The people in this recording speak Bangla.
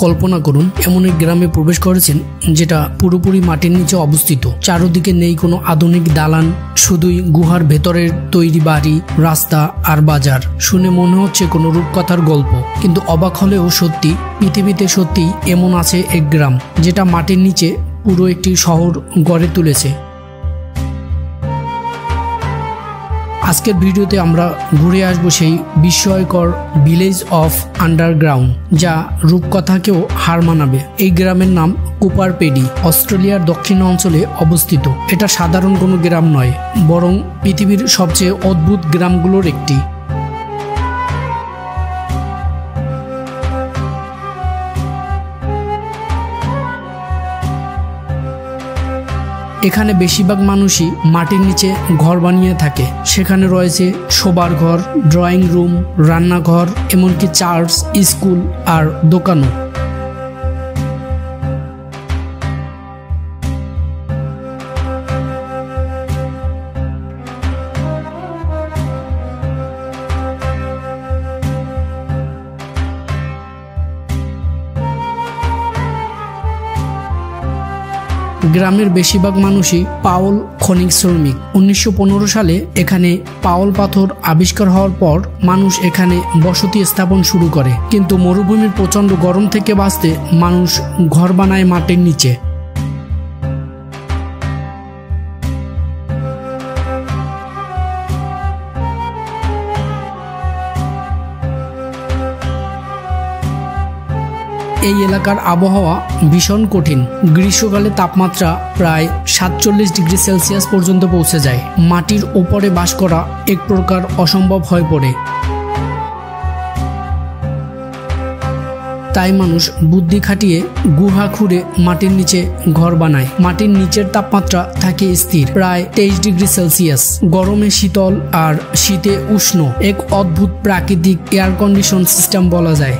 কল্পনা করুন এমন এক গ্রামে প্রবেশ করেছেন যেটা পুরোপুরি মাটির নিচে অবস্থিত। চারদিকে নেই কোনো আধুনিক দালান, শুধুই গুহার ভেতরের তৈরি বাড়ি, রাস্তা আর বাজার। শুনে মনে হচ্ছে কোনো রূপকথার গল্প, কিন্তু অবাক হলেও সত্যি, পৃথিবীতে সত্যি এমন আছে এক গ্রাম যেটা মাটির নিচে পুরো একটি শহর গড়ে তুলেছে। আজকের ভিডিওতে আমরা ঘুরে আসব সেই বিস্ময়কর ভিলেজ অফ আন্ডারগ্রাউন্ড, যা রূপকথাকেও হার মানাবে। এই গ্রামের নাম কুপার পেডি, অস্ট্রেলিয়ার দক্ষিণ অঞ্চলে অবস্থিত। এটা সাধারণ কোনো গ্রাম নয়, বরং পৃথিবীর সবচেয়ে অদ্ভুত গ্রামগুলোর একটি। এখানে বেশিরভাগ মানুষই মাটির নিচে ঘর বানিয়ে থাকে। সেখানে রয়েছে শোবার ঘর, ড্রয়িং রুম, রান্নাঘর, এমনকি চার্চ, স্কুল আর দোকানও। গ্রামের বেশিরভাগ মানুষই পাওল খনিক শ্রমিক। 1915 সালে এখানে পাওল পাথর আবিষ্কার হওয়ার পর মানুষ এখানে বসতি স্থাপন শুরু করে, কিন্তু মরুভূমির প্রচণ্ড গরম থেকে বাঁচতে মানুষ ঘর বানায় মাটির নিচে। এই এলাকার আবহাওয়া ভীষণ কঠিন। গ্রীষ্মকালে তাপমাত্রা প্রায় 47 ডিগ্রি সেলসিয়াস পর্যন্ত পৌঁছে যায়। মাটির উপরে বাস করা এক প্রকার অসম্ভব হয়ে পড়ে। তাই মানুষ বুদ্ধি খাটিয়ে গুহা খুঁড়ে মাটির নিচে ঘর বানায়। মাটির নিচের তাপমাত্রা থাকে স্থির, প্রায় 23 ডিগ্রি সেলসিয়াস। গরমে শীতল আর শীতে উষ্ণ, এক অদ্ভুত প্রাকৃতিক এয়ার কন্ডিশন সিস্টেম বলা যায়।